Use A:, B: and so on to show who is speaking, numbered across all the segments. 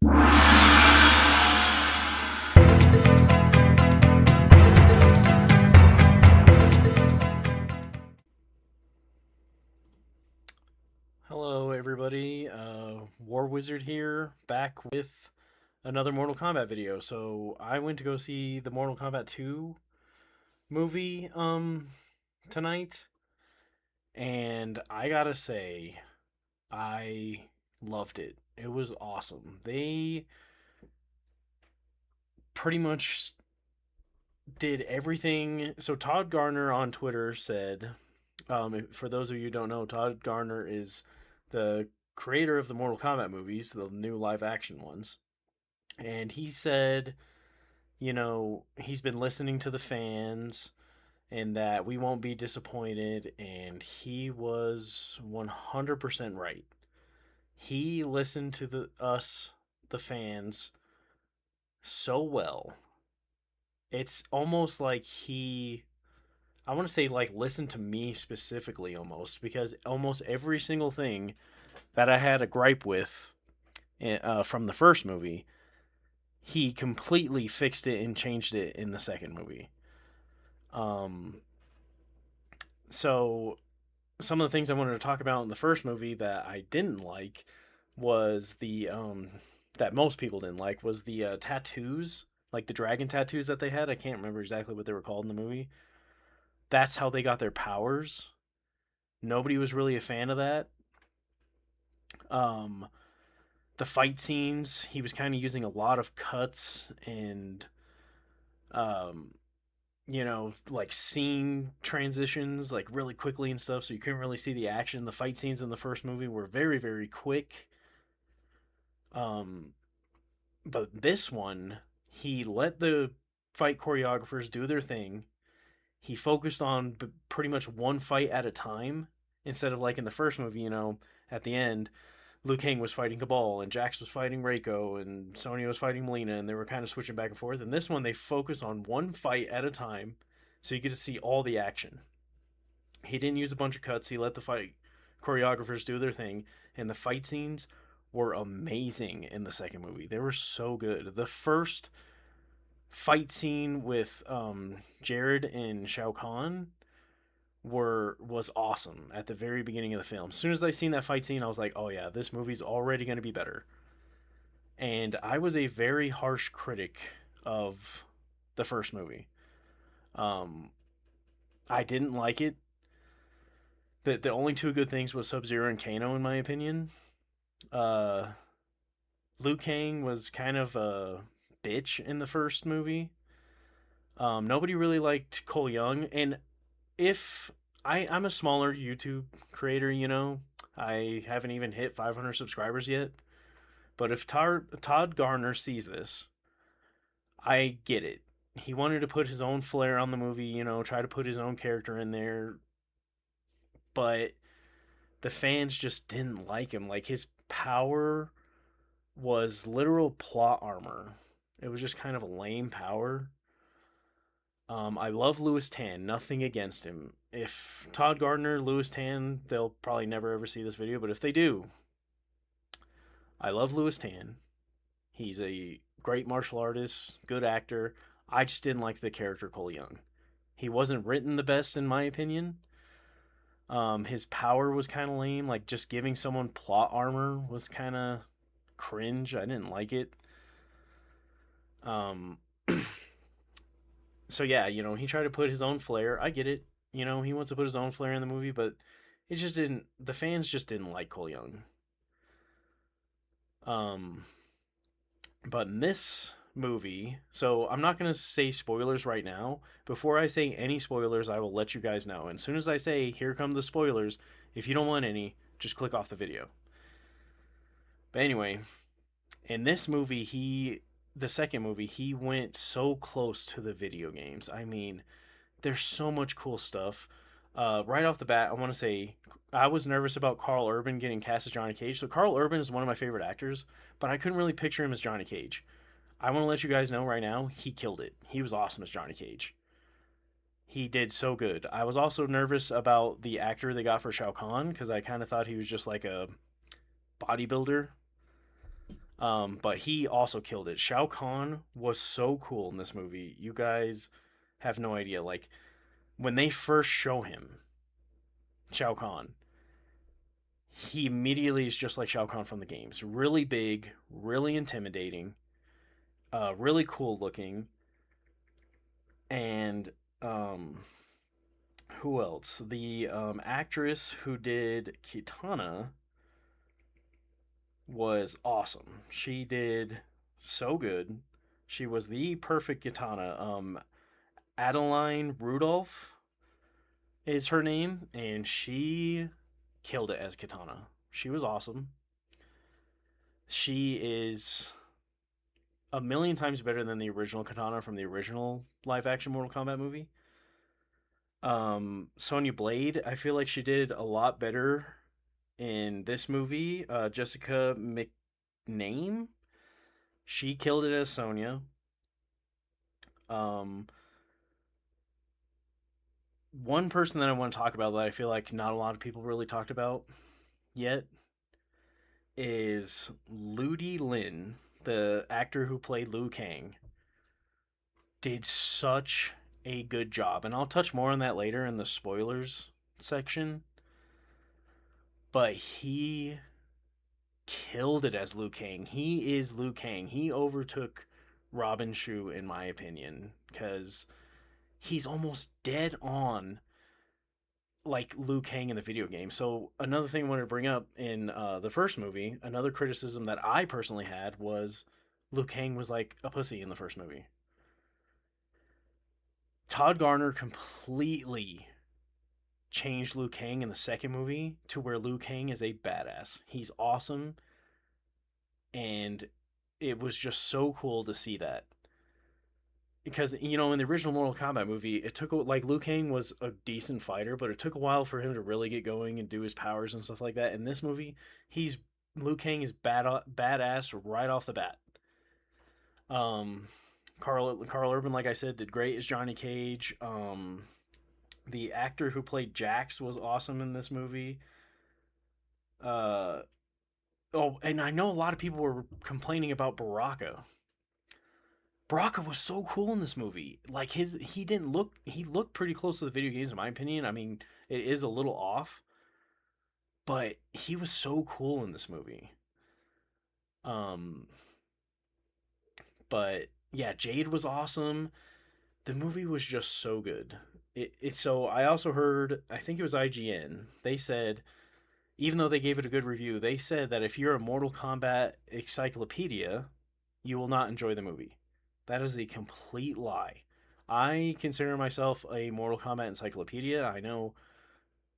A: Hello, everybody. War Wizard here, back with another Mortal Kombat video. So I went to go see the Mortal Kombat 2 movie tonight, and I gotta say, I loved it. It was awesome. They pretty much did everything. So Todd Garner on Twitter said, for those of you who don't know, Todd Garner is the creator of the Mortal Kombat movies, the new live action ones. And he said, he's been listening to the fans and that we won't be disappointed. And he was 100% right. He listened to the fans, so well. It's almost like I want to say, like, listen to me specifically almost, because almost every single thing that I had a gripe with from the first movie, he completely fixed it and changed it in the second movie. Um, so some of the things I wanted to talk about in the first movie that I didn't like was that most people didn't like was the tattoos, like the dragon tattoos that they had. I can't remember exactly what they were called in the movie. That's how they got their powers. Nobody was really a fan of that. Um, the fight scenes, he was kind of using a lot of cuts and um, like scene transitions, like really quickly and stuff, so you couldn't really see the action. The fight scenes in the first movie were very, very quick. Um, but this one, he let the fight choreographers do their thing. He focused on pretty much one fight at a time instead of like in the first movie, at the end, Liu Kang was fighting Cabal and Jax was fighting Reiko and Sonya was fighting Melina, and they were kind of switching back and forth. And this one, they focus on one fight at a time, so you get to see all the action. He didn't use a bunch of cuts. He let the fight choreographers do their thing, and the fight scenes were amazing in the second movie. They were so good. The first fight scene with Jared and Shao Kahn was awesome at the very beginning of the film. As soon as I seen that fight scene, I was like, "Oh yeah, this movie's already going to be better." And I was a very harsh critic of the first movie. Um, I didn't like it. The only two good things was Sub Zero and Kano, in my opinion. Uh, Liu Kang was kind of a bitch in the first movie. Nobody really liked Cole Young, and if I'm a smaller YouTube creator, I haven't even hit 500 subscribers yet. But if Todd Garner sees this, I get it. He wanted to put his own flair on the movie, try to put his own character in there, but the fans just didn't like him. Like, his power was literal plot armor. It was just kind of a lame power. I love Lewis Tan. Nothing against him. If Todd Gardner, Lewis Tan, they'll probably never ever see this video, but if they do, I love Lewis Tan. He's a great martial artist, good actor. I just didn't like the character Cole Young. He wasn't written the best, in my opinion. His power was kind of lame. Like, just giving someone plot armor was kind of cringe. I didn't like it. Um, so yeah, he tried to put his own flair. I get it. He wants to put his own flair in the movie, but it just didn't. The fans just didn't like Cole Young. Um, but in this movie, so I'm not gonna say spoilers right now. Before I say any spoilers, I will let you guys know. And as soon as I say here come the spoilers, if you don't want any, just click off the video. But anyway, in this movie, the second movie, he went so close to the video games. I mean, there's so much cool stuff. Right off the bat, I want to say I was nervous about Carl Urban getting cast as Johnny Cage. So Carl Urban is one of my favorite actors, but I couldn't really picture him as Johnny Cage. I want to let you guys know right now, he killed it. He was awesome as Johnny Cage. He did so good. I was also nervous about the actor they got for Shao Kahn because I kind of thought he was just like a bodybuilder. But he also killed it. Shao Kahn was so cool in this movie. You guys have no idea. Like when they first show him, Shao Kahn, he immediately is just like Shao Kahn from the games. Really big, really intimidating, really cool looking, and um, who else? The actress who did Kitana was awesome. She did so good. She was the perfect Kitana. Adeline Rudolph is her name, and she killed it as Kitana. She was awesome. She is a million times better than the original Katana from the original live action Mortal Kombat movie. Sonya Blade, I feel like she did a lot better in this movie. Jessica McName, she killed it as Sonya. Um, One person that I want to talk about that I feel like not a lot of people really talked about yet is Ludi Lin, the actor who played Liu Kang. Did such a good job, and I'll touch more on that later in the spoilers section. But he killed it as Liu Kang. He is Liu Kang. He overtook Robin Shu in my opinion because he's almost dead on like Liu Kang in the video game. So another thing I wanted to bring up in the first movie, another criticism that I personally had was Liu Kang was like a pussy in the first movie. Todd Garner completely changed Liu Kang in the second movie to where Liu Kang is a badass. He's awesome, and it was just so cool to see that. Because in the original Mortal Kombat movie, it took like Liu Kang was a decent fighter, but it took a while for him to really get going and do his powers and stuff like that. In this movie, he's Liu Kang is badass right off the bat. Um, Carl Urban, like I said, did great as Johnny Cage. The actor who played Jax was awesome in this movie. Uh, oh, and I know a lot of people were complaining about Baraka. Baraka was so cool in this movie. Like he looked pretty close to the video games in my opinion. I mean, it is a little off, but he was so cool in this movie. Um, but yeah, Jade was awesome. The movie was just so good. So I also heard, I think it was IGN. They said even though they gave it a good review, they said that if you're a Mortal Kombat encyclopedia, you will not enjoy the movie. That is a complete lie. I consider myself a Mortal Kombat encyclopedia. I know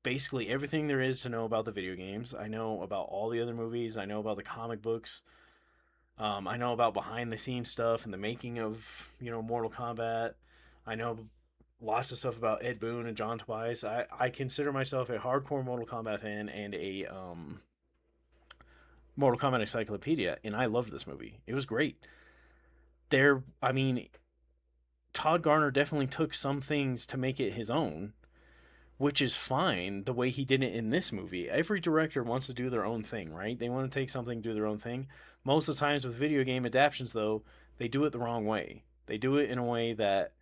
A: basically everything there is to know about the video games. I know about all the other movies. I know about the comic books. I know about behind the scenes stuff and the making of Mortal Kombat. I know lots of stuff about Ed Boon and John Tobias. I consider myself a hardcore Mortal Kombat fan and a Mortal Kombat encyclopedia, and I loved this movie. It was great. I mean, Todd Garner definitely took some things to make it his own, which is fine the way he did it in this movie. Every director wants to do their own thing, right? They want to take something, do their own thing. Most of the times with video game adaptations, though, they do it the wrong way. They do it in a way that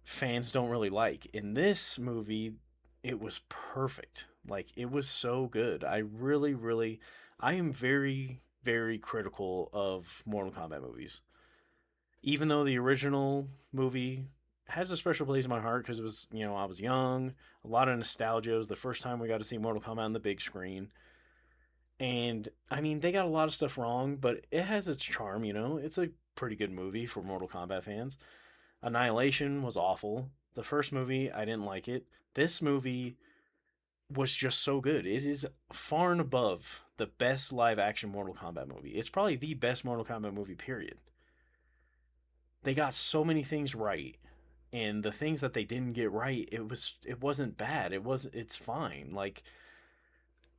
A: fans don't really like. In this movie, it was perfect. Like it was so good. I am very very critical of Mortal Kombat movies. Even though the original movie has a special place in my heart because it was, I was young, a lot of nostalgia. It was the first time we got to see Mortal Kombat on the big screen. And I mean, they got a lot of stuff wrong, but it has its charm. It's a pretty good movie for Mortal Kombat fans. Annihilation was awful. The first movie, I didn't like it. This movie was just so good. It is far and above the best live action Mortal Kombat movie. It's probably the best Mortal Kombat movie, period. They got so many things right. And the things that they didn't get right, it wasn't bad. It's fine. Like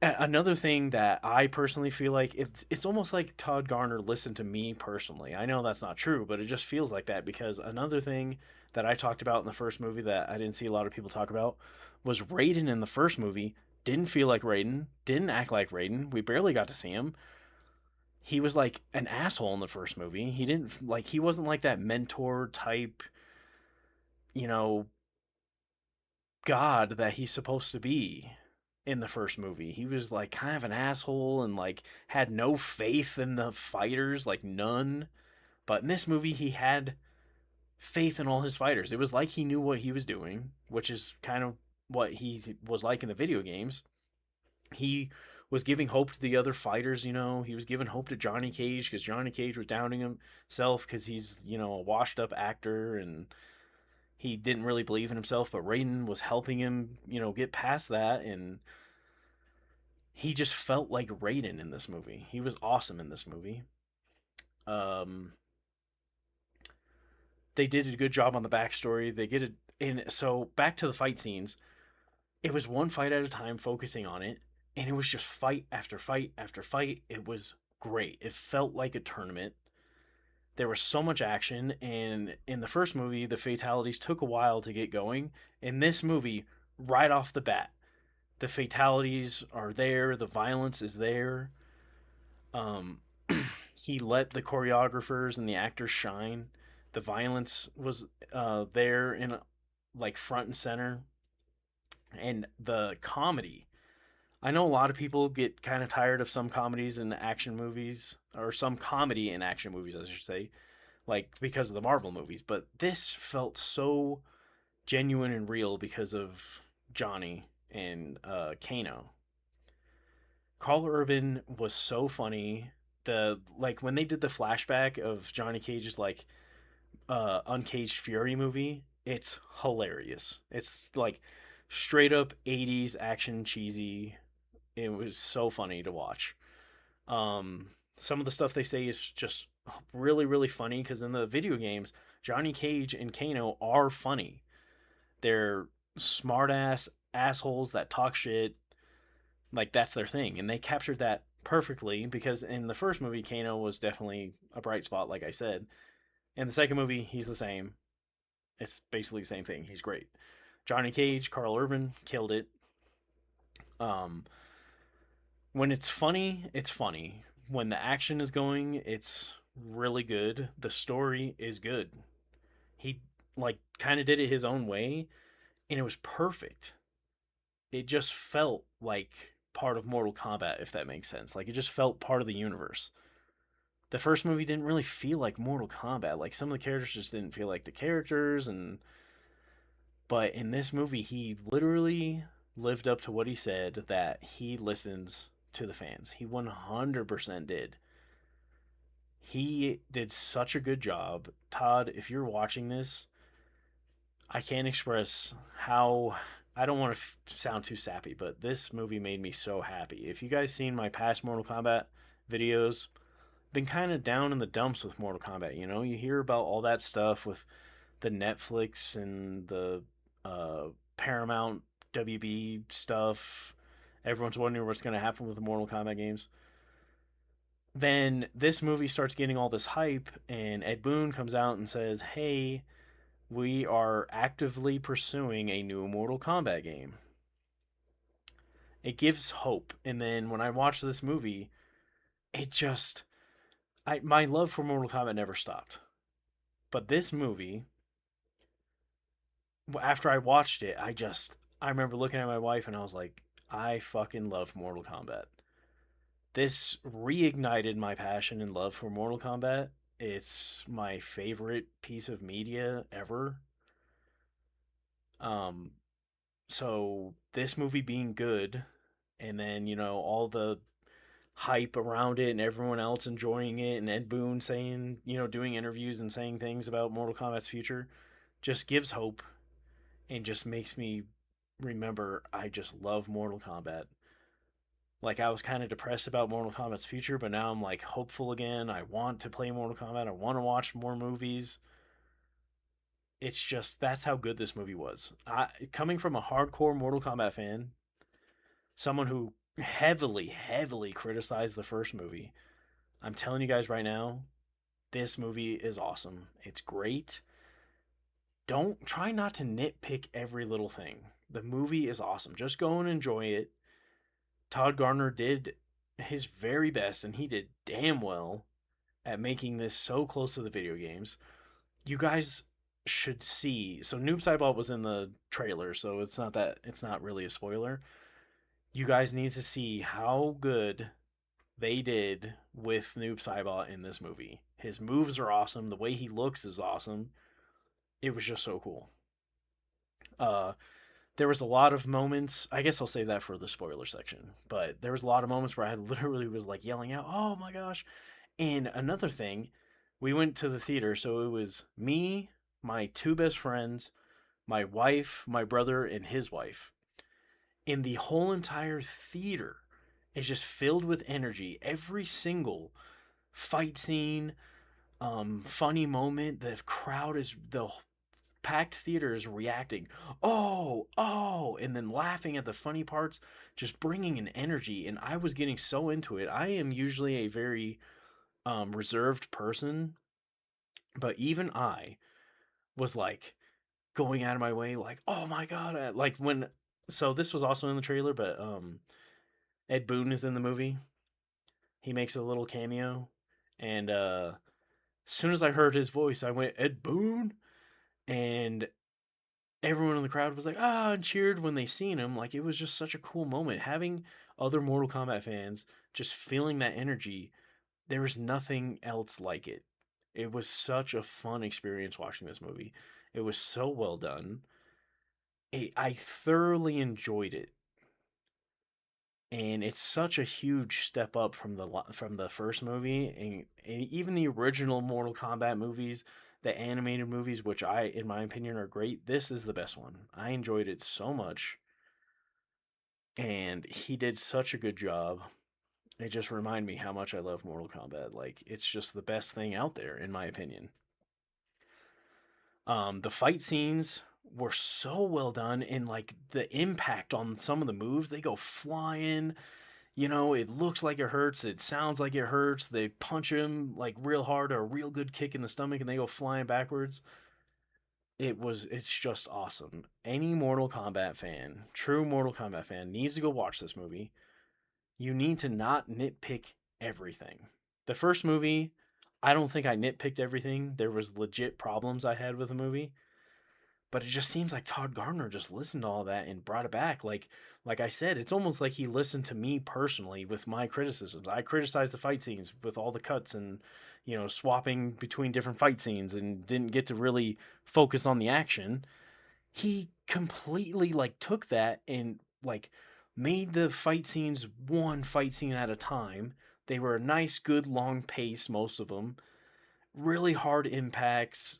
A: another thing that I personally feel like it's almost like Todd Garner listened to me personally. I know that's not true, but it just feels like that because another thing that I talked about in the first movie that I didn't see a lot of people talk about was Raiden in the first movie didn't feel like Raiden, didn't act like Raiden. We barely got to see him. he was like an asshole in the first movie. He didn't like he wasn't like that mentor type, you know, god that he's supposed to be in the first movie. He was like kind of an asshole and like had no faith in the fighters, like none. But in this movie he had faith in all his fighters. It was like he knew what he was doing, which is kind of what he was like in the video games. He was giving hope to the other fighters, you know. He was giving hope to Johnny Cage because Johnny Cage was doubting himself because he's, you know, a washed up actor and he didn't really believe in himself. But Raiden was helping him, you know, get past that. And he just felt like Raiden in this movie. He was awesome in this movie. Um, they did a good job on the backstory. They get it in. So back to the fight scenes, it was one fight at a time, focusing on it, and it was just fight after fight after fight. It was great. It felt like a tournament. There was so much action, and in the first movie, the fatalities took a while to get going. In this movie, right off the bat, the fatalities are there. The violence is there. Um, he let the choreographers and the actors shine. The violence was there in like front and center, and the comedy. I know a lot of people get kind of tired of some comedies in action movies, or some comedy in action movies, I should say, like because of the Marvel movies. But this felt so genuine and real because of Johnny and Kano. Carl Urban was so funny. The like when they did the flashback of Johnny Cage's like Uncaged Fury movie, it's hilarious. It's like straight up 80s action cheesy. It was so funny to watch. Some of the stuff they say is just really, really funny because in the video games, Johnny Cage and Kano are funny. They're smart ass assholes that talk shit. Like, that's their thing. And they captured that perfectly because in the first movie, Kano was definitely a bright spot, like I said. In the second movie, he's the same. It's basically the same thing. He's great. Johnny Cage, Carl Urban killed it. Um, when it's funny, it's funny. When the action is going, it's really good. The story is good. He like kind of did it his own way and it was perfect. It just felt like part of Mortal Kombat if that makes sense. Like it just felt part of the universe. The first movie didn't really feel like Mortal Kombat. Like some of the characters just didn't feel like the characters and but in this movie he literally lived up to what he said that he listens to the fans. He 100% did. He did such a good job. Todd, if you're watching this, I can't express how I don't want to sound too sappy, but this movie made me so happy. If you guys seen my past Mortal Kombat videos, been kind of down in the dumps with Mortal Kombat, you know? You hear about all that stuff with the Netflix and the Paramount WB stuff. Everyone's wondering what's going to happen with the Mortal Kombat games. Then this movie starts getting all this hype, and Ed Boon comes out and says, "Hey, we are actively pursuing a new Mortal Kombat game." It gives hope. And then when I watched this movie, it just my love for Mortal Kombat never stopped. But this movie, after I watched it, I remember looking at my wife and I was like, I fucking love Mortal Kombat. This reignited my passion and love for Mortal Kombat. It's my favorite piece of media ever. Um, so this movie being good, and then you know all the hype around it, and everyone else enjoying it, and Ed Boon saying, you know, doing interviews and saying things about Mortal Kombat's future, just gives hope and just makes me remember I just love Mortal Kombat. Like I was kind of depressed about Mortal Kombat's future, but now I'm like hopeful again. I want to play Mortal Kombat. I want to watch more movies. It's just that's how good this movie was. Coming from a hardcore Mortal Kombat fan, someone who heavily criticized the first movie, I'm telling you guys right now, this movie is awesome. It's great. Don't try not to nitpick every little thing. The movie is awesome. Just go and enjoy it. Todd Garner did his very best, and he did damn well at making this so close to the video games. You guys should see. So Noob Saibot was in the trailer, so it's not really a spoiler. You guys need to see how good they did with Noob Saibot in this movie. His moves are awesome. The way he looks is awesome. It was just so cool. Uh, there was a lot of moments. I guess I'll save that for the spoiler section. But there was a lot of moments where I literally was like yelling out, "Oh my gosh!" And another thing, we went to the theater, so it was me, my two best friends, my wife, my brother, and his wife. And the whole entire theater is just filled with energy. Every single fight scene, funny moment, the packed theater is reacting, oh, oh, and then laughing at the funny parts, just bringing an energy. And I was getting so into it. I am usually a very reserved person, but even I was like going out of my way, like, oh my god, like when. So this was also in the trailer, but Ed Boon is in the movie. He makes a little cameo, and as soon as I heard his voice, I went Ed Boon, and everyone in the crowd was like ah and cheered when they seen him. Like it was just such a cool moment having other Mortal Kombat fans just feeling that energy. There was nothing else like it. It was such a fun experience watching this movie. It was so well done. I thoroughly enjoyed it, and it's such a huge step up from the first movie, and even the original Mortal Kombat movies, the animated movies, which in my opinion, are great. This is the best one. I enjoyed it so much, and he did such a good job. It just reminded me how much I love Mortal Kombat. Like it's just the best thing out there, in my opinion. The fight scenes were so well done, and like the impact on some of the moves, they go flying. You know, it looks like it hurts. It sounds like it hurts. They punch him like real hard, or a real good kick in the stomach, and they go flying backwards. It's just awesome. Any Mortal Kombat fan, true Mortal Kombat fan, needs to go watch this movie. You need to not nitpick everything. The first movie, I don't think I nitpicked everything. There was legit problems I had with the movie, but it just seems like Todd Gardner just listened to all that and brought it back. Like I said, it's almost like he listened to me personally with my criticisms. I criticized the fight scenes with all the cuts and swapping between different fight scenes and didn't get to really focus on the action. He completely like took that and like made the fight scenes one fight scene at a time. They were a nice, good, long pace, most of them. Really hard impacts,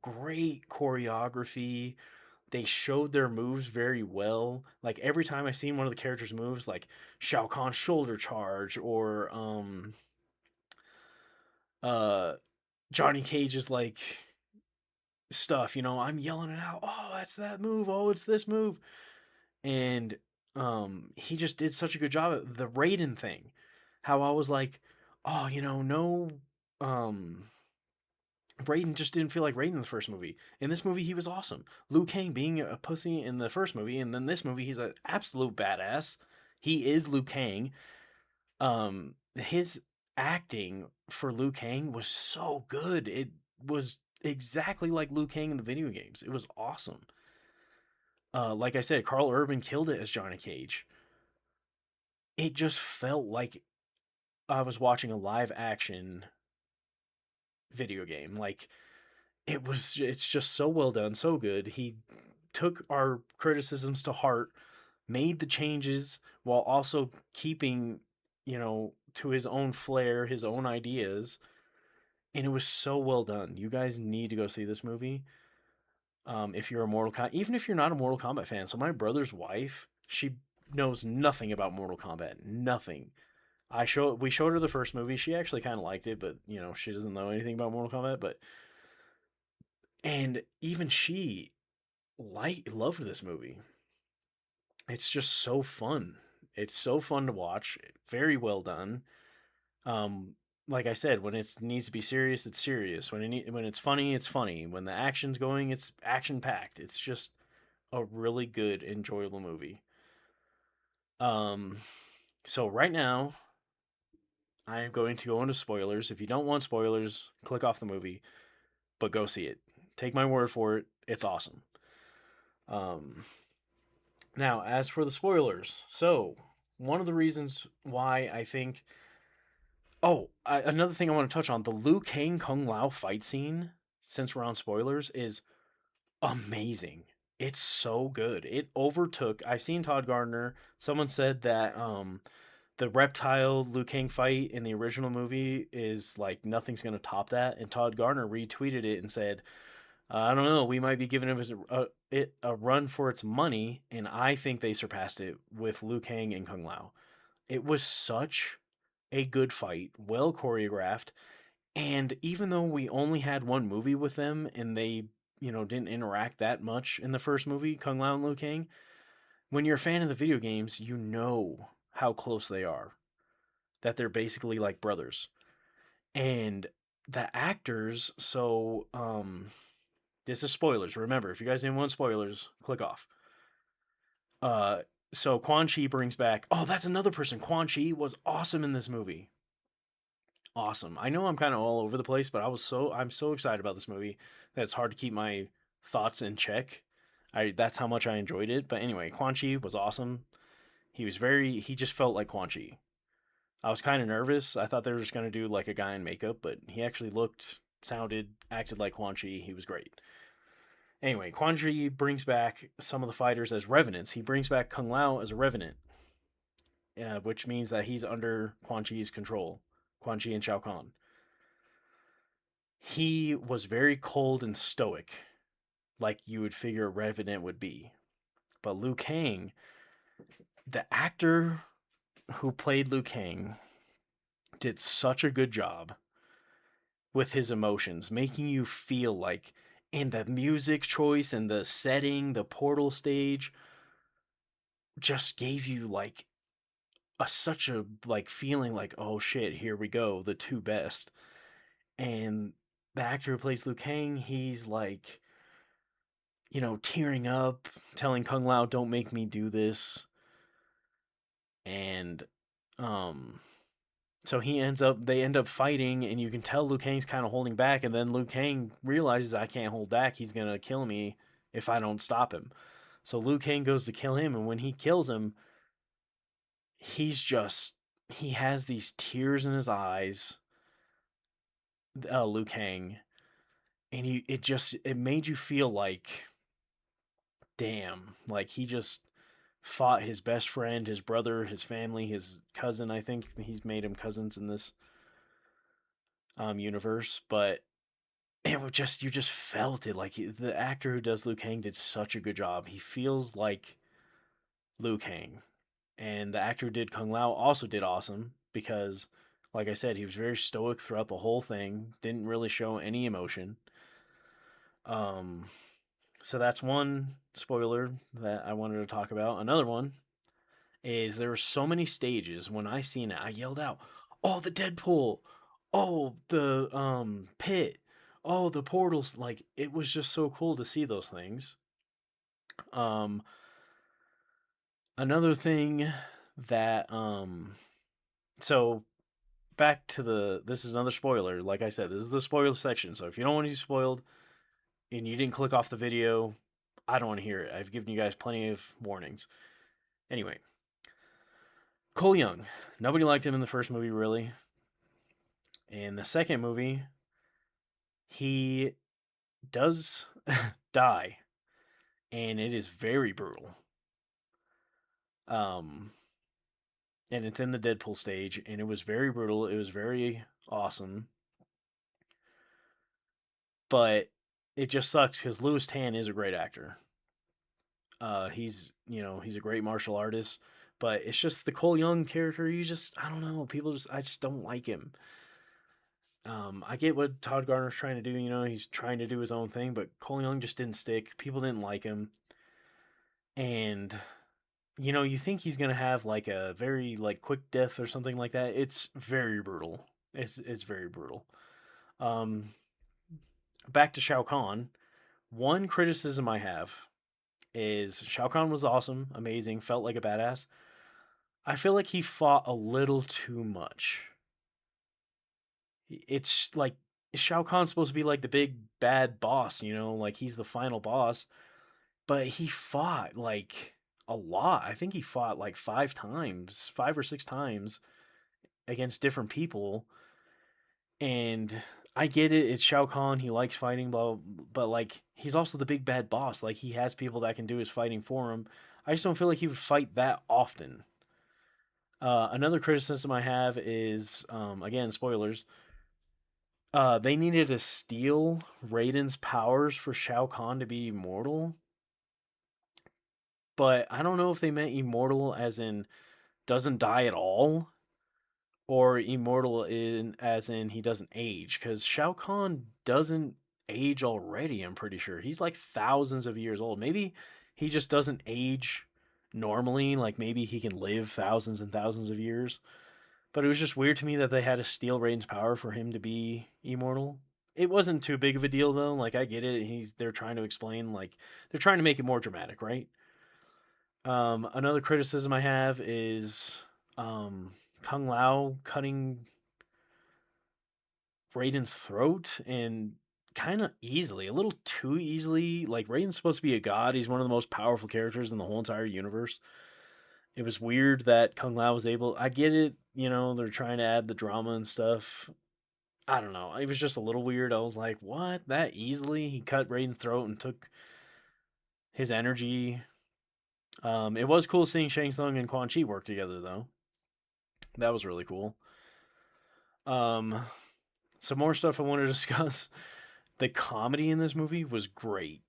A: great choreography. They showed their moves very well. Like every time I seen one of the characters' moves, like Shao Kahn's shoulder charge or uh Johnny Cage's like stuff, I'm yelling it out. Oh, that's that move. Oh, it's this move. And he just did such a good job at the Raiden thing. How I was like, oh, no um Raiden just didn't feel like Raiden in the first movie. In this movie, he was awesome. Liu Kang being a pussy in the first movie, and then this movie, he's an absolute badass. He is Liu Kang. His acting for Liu Kang was so good. It was exactly like Liu Kang in the video games. It was awesome. Like I said, Carl Urban killed it as Johnny Cage. It just felt like I was watching a live action video game. Like it's just so well done, so good. He took our criticisms to heart, made the changes while also keeping, to his own flair, his own ideas, and it was so well done. You guys need to go see this movie. If you're a even if you're not a Mortal Kombat fan. So my brother's wife, she knows nothing about Mortal Kombat, nothing. We showed her the first movie. She actually kind of liked it, but she doesn't know anything about Mortal Kombat. But and even she loved this movie. It's just so fun. It's so fun to watch. Very well done. Um, like I said, when it needs to be serious, it's serious. When it's funny, it's funny. When the action's going, it's action packed. It's just a really good, enjoyable movie. Um, so right now, I am going to go into spoilers. If you don't want spoilers, click off the movie, but go see it. Take my word for it. It's awesome. Um, Now, as for the spoilers, so one of the reasons why I think. Another thing I want to touch on, the Liu Kang Kung Lao fight scene, since we're on spoilers, is amazing. It's so good. It overtook. I seen Todd Gardner. Someone said that the reptile Liu Kang fight in the original movie is like nothing's gonna top that. And Todd Gardner retweeted it and said, "I don't know. We might be giving it a run for its money, and I think they surpassed it with Liu Kang and Kung Lao. It was such a good fight, well choreographed, and even though we only had one movie with them and they, didn't interact that much in the first movie, Kung Lao and Liu Kang, when you're a fan of the video games, you know how close they are. That they're basically like brothers. And the actors, this is spoilers. Remember, if you guys didn't want spoilers, click off. Uh so Quan Chi brings back, oh, that's another person. Quan Chi was awesome in this movie. Awesome. I know I'm kind of all over the place, but I'm so excited about this movie that it's hard to keep my thoughts in check. That's how much I enjoyed it. But anyway, Quan Chi was awesome. He just felt like Quan Chi. I was kind of nervous. I thought they were just going to do like a guy in makeup, but he actually looked, sounded, acted like Quan Chi. He was great. Anyway, Quan Chi brings back some of the fighters as revenants. He brings back Kung Lao as a revenant, which means that he's under Quan Chi's control. Quan Chi and Shao Kahn. He was very cold and stoic, like you would figure a revenant would be. But Liu Kang, the actor who played Liu Kang, did such a good job with his emotions, making you feel like, and the music choice and the setting, the portal stage just gave you like such a like feeling like, oh shit, here we go, the two best. And the actor who plays Liu Kang, he's like, tearing up, telling Kung Lao, "Don't make me do this." And um so they end up fighting, and you can tell Liu Kang's kind of holding back, and then Liu Kang realizes, I can't hold back. He's going to kill me if I don't stop him. So Liu Kang goes to kill him, and when he kills him, he's just he has these tears in his eyes, Liu Kang, and it made you feel like, damn, like he just fought his best friend, his brother, his family, his cousin. I think he's made him cousins in this universe, but it was just you just felt it. Like the actor who does Liu Kang did such a good job. He feels like Liu Kang, and the actor who did Kung Lao also did awesome because, like I said, he was very stoic throughout the whole thing. Didn't really show any emotion. Um, so that's one spoiler that I wanted to talk about. Another one is there were so many stages when I seen it, I yelled out, "Oh, the Deadpool! Oh, the pit! Oh, the portals!" Like it was just so cool to see those things. Um, Another thing that so back to this is another spoiler. Like I said, this is the spoiler section. So if you don't want to be spoiled and you didn't click off the video, I don't want to hear it. I've given you guys plenty of warnings. Anyway, Cole Young. Nobody liked him in the first movie, really. In the second movie, he does die, and it is very brutal. Um, and it's in the Deadpool stage, and it was very brutal. It was very awesome, but it just sucks because Louis Tan is a great actor. He's a great martial artist, but it's just the Cole Young character. I don't know. I just don't like him. I get what Todd Garner's trying to do. He's trying to do his own thing, but Cole Young just didn't stick. People didn't like him, and you think he's gonna have like a very like quick death or something like that. It's very brutal. It's very brutal. Um, Back to Shao Kahn. One criticism I have is Shao Kahn was awesome, amazing, felt like a badass. I feel like he fought a little too much. It's like Shao Kahn's supposed to be like the big bad boss, like he's the final boss, but he fought like a lot. I think he fought like 5 times, 5 or 6 times against different people. And I get it, it's Shao Kahn, he likes fighting, but like he's also the big bad boss. Like he has people that can do his fighting for him. I just don't feel like he would fight that often. Another criticism I have is, again, spoilers. They needed to steal Raiden's powers for Shao Kahn to be immortal, but I don't know if they meant immortal as in doesn't die at all, or immortal in as in he doesn't age. Because Shao Kahn doesn't age already. I'm pretty sure he's like thousands of years old. Maybe he just doesn't age normally. Like maybe he can live thousands and thousands of years. But it was just weird to me that they had to steal Raiden's power for him to be immortal. It wasn't too big of a deal though. Like I get it. They're trying to explain, like they're trying to make it more dramatic, right? Another criticism I have is, Kung Lao cutting Raiden's throat, and kind of easily, a little too easily. Like Raiden's supposed to be a god. He's one of the most powerful characters in the whole entire universe. It was weird that Kung Lao was able. I get it. They're trying to add the drama and stuff. I don't know. It was just a little weird. I was like, what? That easily? He cut Raiden's throat and took his energy. It was cool seeing Shang Tsung and Quan Chi work together, though. That was really cool. Um, some more stuff I want to discuss. The comedy in this movie was great.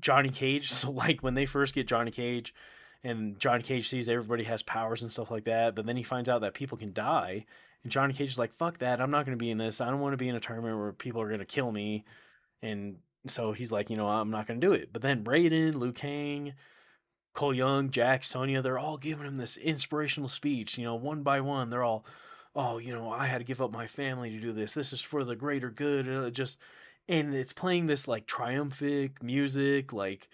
A: Johnny Cage. So like when they first get Johnny Cage, and Johnny Cage sees everybody has powers and stuff like that, but then he finds out that people can die, and Johnny Cage is like, "Fuck that! I'm not going to be in this. I don't want to be in a tournament where people are going to kill me." And so he's like, I'm not going to do it. But then Raiden, Liu Kang, Cole Young, Jax, Sonya, they're all giving him this inspirational speech, one by one. They're all, oh, I had to give up my family to do this. This is for the greater good. And and it's playing this like triumphant music, like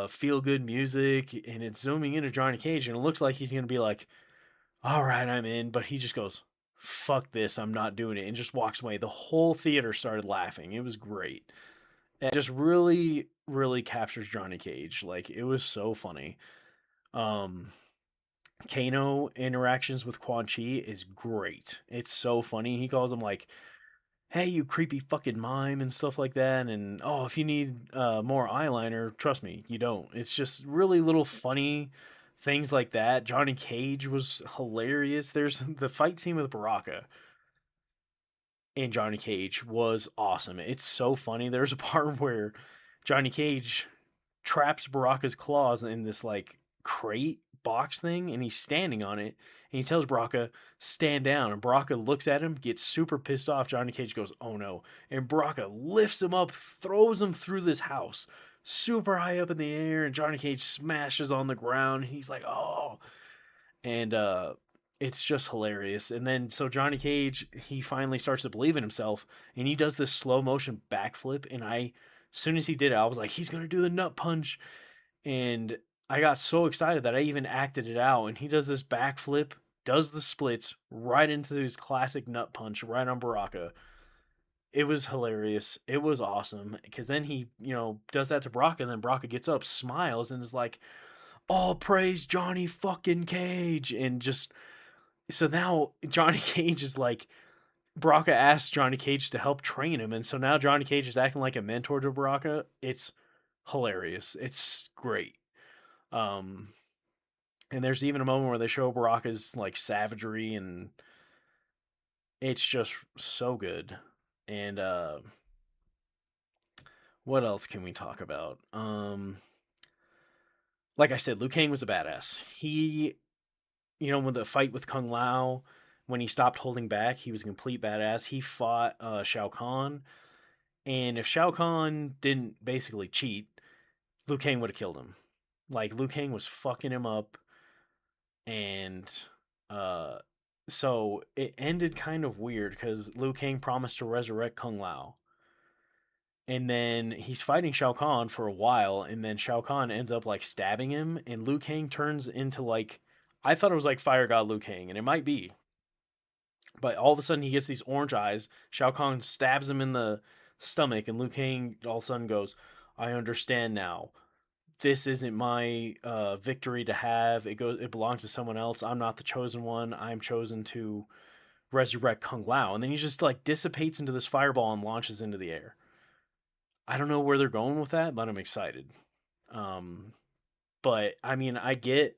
A: feel good music, and it's zooming into Johnny Cage, and it looks like he's gonna be like, all right, I'm in, but he just goes, fuck this, I'm not doing it, and just walks away. The whole theater started laughing. It was great. It just really, really captures Johnny Cage. Like it was so funny. Um, Kano interactions with Quan Chi is great. It's so funny. He calls him like, "Hey, you creepy fucking mime," and stuff like that. And oh, if you need more eyeliner, trust me, you don't. It's just really little funny things like that. Johnny Cage was hilarious. There's the fight scene with Baraka and Johnny Cage was awesome. It's so funny. There's a part where Johnny Cage traps Baraka's claws in this like crate box thing, and he's standing on it, and he tells Baraka, stand down, and Baraka looks at him, gets super pissed off. Johnny Cage goes, oh no, and Baraka lifts him up, throws him through this house super high up in the air, and Johnny Cage smashes on the ground, and he's like, oh. And it's just hilarious. And then so Johnny Cage, he finally starts to believe in himself, and he does this slow motion backflip, and as soon as he did it, I was like, he's gonna do the nut punch. And I got so excited that I even acted it out. And he does this backflip, does the splits right into his classic nut punch right on Baraka. It was hilarious. It was awesome because then he, does that to Baraka, and then Baraka gets up, smiles, and is like, "All praise Johnny fucking Cage," and just so now Johnny Cage is like, Baraka asked Johnny Cage to help train him, and so now Johnny Cage is acting like a mentor to Baraka. It's hilarious. It's great. Um, and there's even a moment where they show Baraka's like savagery, and it's just so good. And what else can we talk about? Like I said, Liu Kang was a badass. He, when the fight with Kung Lao, when he stopped holding back, he was a complete badass. He fought Shao Kahn, and if Shao Kahn didn't basically cheat, Liu Kang would have killed him. Like Liu Kang was fucking him up, and uh, so it ended kind of weird because Liu Kang promised to resurrect Kung Lao, and then he's fighting Shao Kahn for a while, and then Shao Kahn ends up like stabbing him, and Liu Kang turns into like, I thought it was like Fire God Liu Kang, and it might be, But all of a sudden, he gets these orange eyes. Shao Kahn stabs him in the stomach, and Liu Kang all of a sudden goes, "I understand now. This isn't my victory to have. It belongs to someone else. I'm not the chosen one. I'm chosen to resurrect Kung Lao." And then he just like dissipates into this fireball and launches into the air. I don't know where they're going with that, but I'm excited. Um, but I mean, I get.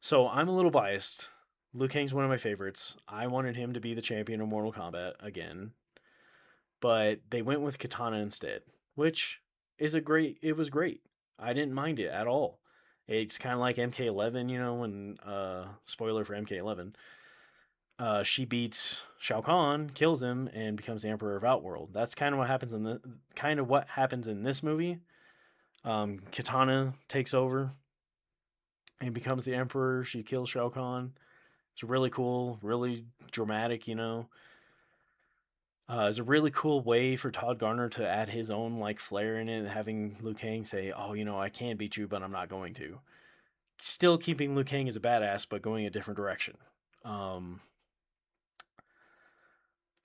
A: So I'm a little biased. Liu Kang's one of my favorites. I wanted him to be the champion of Mortal Kombat again, but they went with Katana instead, which is a great. It was great. I didn't mind it at all. It's kind of like MK11, you know, when spoiler for MK11, she beats Shao Kahn, kills him, and becomes the Emperor of Outworld. That's kind of what happens in this movie. Katana takes over and becomes the Emperor. She kills Shao Kahn. It's really cool, really dramatic, you know. It's a really cool way for Todd Garner to add his own like flair in it, having Liu Kang say, "Oh, you know, I can beat you, but I'm not going to." Still keeping Liu Kang as a badass, but going a different direction. Um,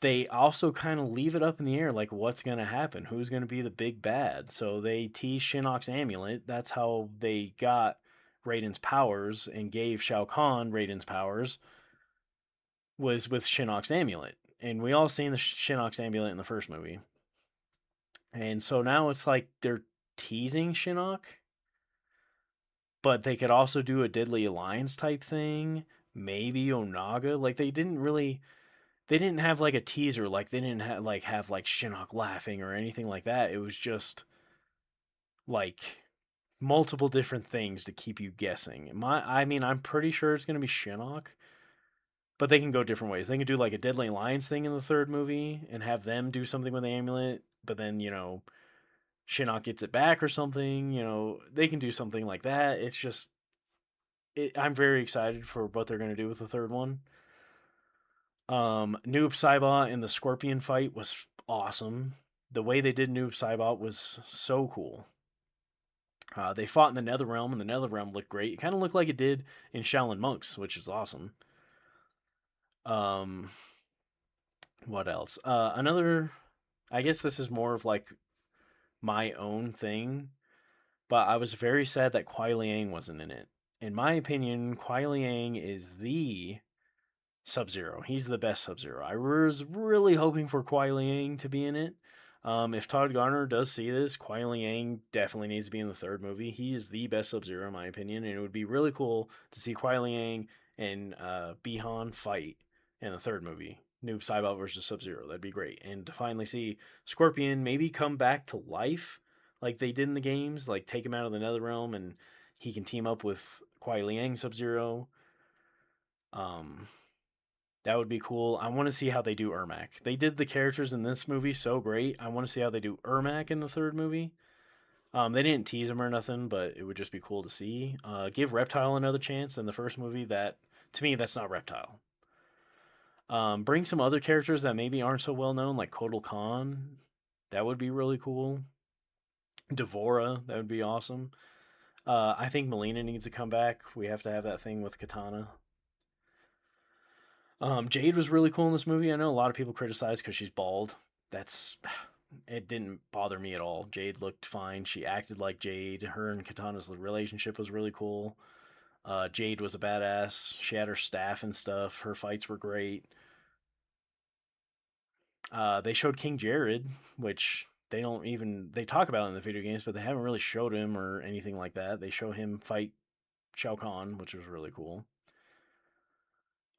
A: they also kind of leave it up in the air, like what's going to happen, who's going to be the big bad. So they tease Shinnok's amulet. That's how they got Raiden's powers and gave Shao Kahn Raiden's powers was with Shinnok's amulet. And we all seen the Shinnok's amulet in the first movie. And so now it's like they're teasing Shinnok, but they could also do a Deadly Alliance type thing. Maybe Onaga. Like they didn't have like a teaser, like they didn't have like Shinnok laughing or anything like that. It was just like multiple different things to keep you guessing. I mean, I'm pretty sure it's gonna be Shinnok, but they can go different ways. They can do like a Deadly Alliance thing in the third movie and have them do something with the amulet, but then Shinnok gets it back or something. They can do something like that. It's just I'm very excited for what they're gonna do with the third one. Noob Saibot in the Scorpion fight was awesome. The way they did Noob Saibot was so cool. They fought in the Nether Realm, and the Nether Realm looked great. It kind of looked like it did in Shaolin Monks, which is awesome. Um, what else? I guess this is more of like my own thing, but I was very sad that Kuai Liang wasn't in it. In my opinion, Kuai Liang is the Sub Zero. He's the best Sub Zero. I was really hoping for Kuai Liang to be in it. If Todd Garner does see this, Kuai Liang definitely needs to be in the third movie. He is the best Sub Zero in my opinion, and it would be really cool to see Kuai Liang and Bihan fight in the third movie. Noob Saibot versus Sub Zero. That'd be great. And to finally see Scorpion maybe come back to life like they did in the games, like take him out of the Nether Realm and he can team up with Kuai Liang Sub Zero. Um, that would be cool. I want to see how they do Ermac. They did the characters in this movie so great. I want to see how they do Ermac in the third movie. They didn't tease him or nothing, but it would just be cool to see. Give Reptile another chance in the first movie. That to me, that's not Reptile. Bring some other characters that maybe aren't so well known, like Kotal Khan. That would be really cool. Devora, that would be awesome. I think Melina needs to come back. We have to have that thing with Katana. Jade was really cool in this movie. I know a lot of people criticize because she's bald. That's it didn't bother me at all. Jade looked fine. She acted like Jade. Her and Katana's relationship was really cool. Jade was a badass. She had her staff and stuff. Her fights were great. They showed King Jared, which they talk about in the video games, but they haven't really showed him or anything like that. They show him fight Shao Kahn, which was really cool.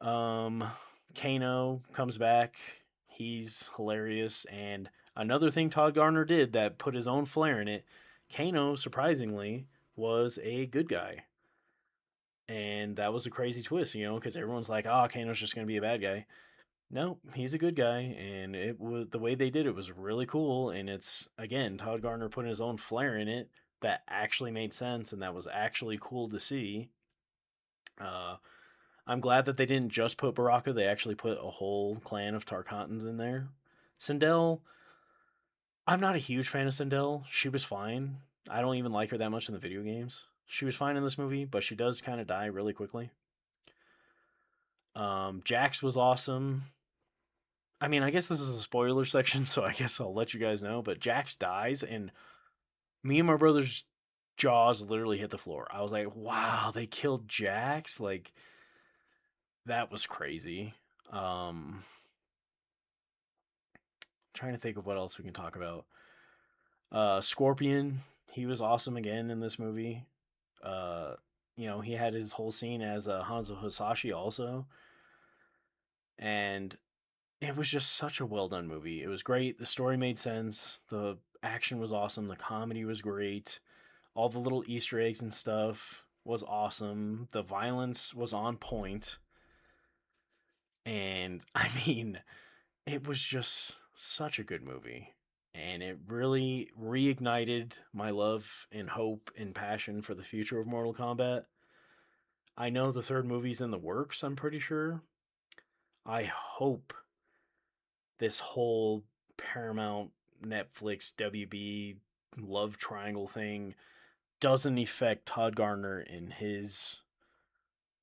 A: Um, Kano comes back. He's hilarious. And another thing Todd Garner did that put his own flair in it, Kano, surprisingly, was a good guy. And that was a crazy twist, because everyone's like, oh, Kano's just going to be a bad guy. No, he's a good guy. And it was the way they did it was really cool. And it's, again, Todd Garner putting his own flair in it that actually made sense and that was actually cool to see. Uh, I'm glad that they didn't just put Baraka. They actually put a whole clan of Tarkantans in there. Sindel, I'm not a huge fan of Sindel. She was fine. I don't even like her that much in the video games. She was fine in this movie, but she does kind of die really quickly. Jax was awesome. I mean, I guess this is a spoiler section, so I guess I'll let you guys know. But Jax dies, and me and my brother's jaws literally hit the floor. I was like, "Wow, they killed Jax!" Like that was crazy. Um, Trying to think of what else we can talk about. Scorpion, he was awesome again in this movie. Uh, he had his whole scene as Hanzo Hasashi also, and it was just such a well done movie. It was great. The story made sense. The action was awesome. The comedy was great. All the little Easter eggs and stuff was awesome. The violence was on point. And I mean, it was just such a good movie. And it really reignited my love and hope and passion for the future of Mortal Kombat. I know the third movie's in the works, I'm pretty sure. I hope this whole Paramount, Netflix, WB love triangle thing doesn't affect Todd Garner in his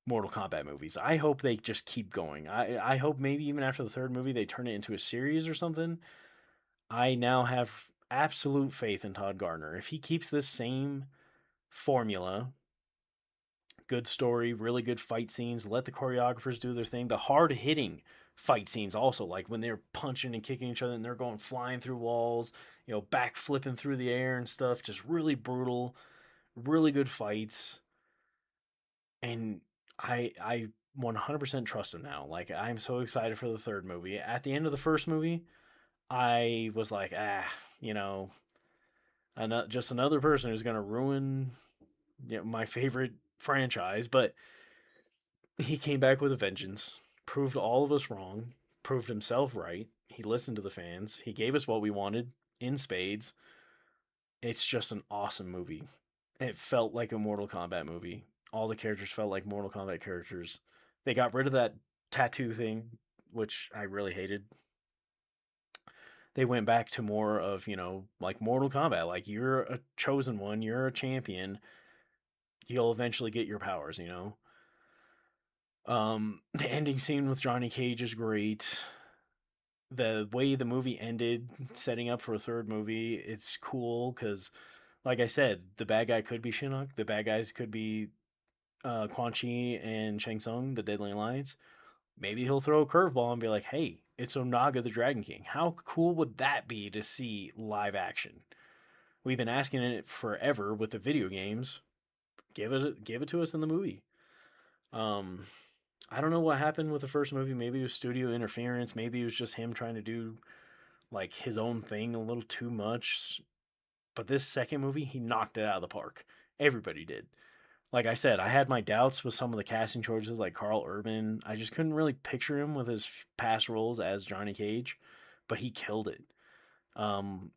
A: Mortal Kombat movies. I hope they just keep going. I hope maybe even after the third movie they turn it into a series or something. I now have absolute faith in Todd Garner. If he keeps this same formula, good story, really good fight scenes, let the choreographers do their thing, the hard hitting fight scenes also, like when they're punching and kicking each other and they're going flying through walls, back flipping through the air and stuff, just really brutal, really good fights. And I 100% trust him now. Like I'm so excited for the third movie. At the end of the first movie, I was like, you know, just another person who's gonna ruin my favorite franchise. But he came back with a vengeance, proved all of us wrong, proved himself right. He listened to the fans. He gave us what we wanted in spades. It's just an awesome movie. It felt like a Mortal Kombat movie. All the characters felt like Mortal Kombat characters. They got rid of that tattoo thing, which I really hated. They went back to more of, like Mortal Kombat. Like you're a chosen one, you're a champion. You'll eventually get your powers. The ending scene with Johnny Cage is great. The way the movie ended, setting up for a third movie, it's cool because, like I said, the bad guy could be Shinnok. The bad guys could be Quan Chi and Shang Tsung, the Deadly Alliance. Maybe he'll throw a curveball and be like, "Hey, it's Onaga the Dragon King." How cool would that be to see live action? We've been asking it forever with the video games. Give it to us in the movie. Um, I don't know what happened with the first movie. Maybe it was studio interference. Maybe it was just him trying to do like his own thing a little too much. But this second movie, he knocked it out of the park. Everybody did. Like I said, I had my doubts with some of the casting choices, like Carl Urban. I just couldn't really picture him with his past roles as Johnny Cage, but he killed it. Um,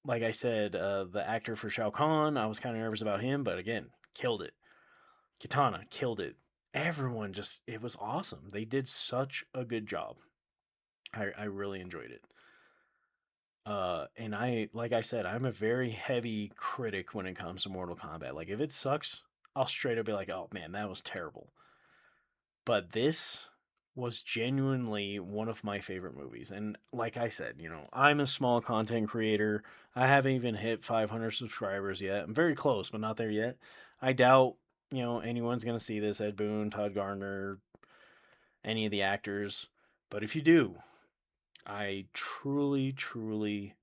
A: like I said, the actor for Shao Kahn, I was kind of nervous about him, but again, killed it. Kitana killed it. Everyone just, it was awesome. They did such a good job. I really enjoyed it. And like I said, I'm a very heavy critic when it comes to Mortal Kombat. Like, if it sucks, I'll straight up be like, oh man, that was terrible. But this was genuinely one of my favorite movies. And like I said, I'm a small content creator. I haven't even hit 500 subscribers yet. I'm very close, but not there yet. I doubt, anyone's going to see this, Ed Boon, Todd Garner, any of the actors. But if you do, I truly, truly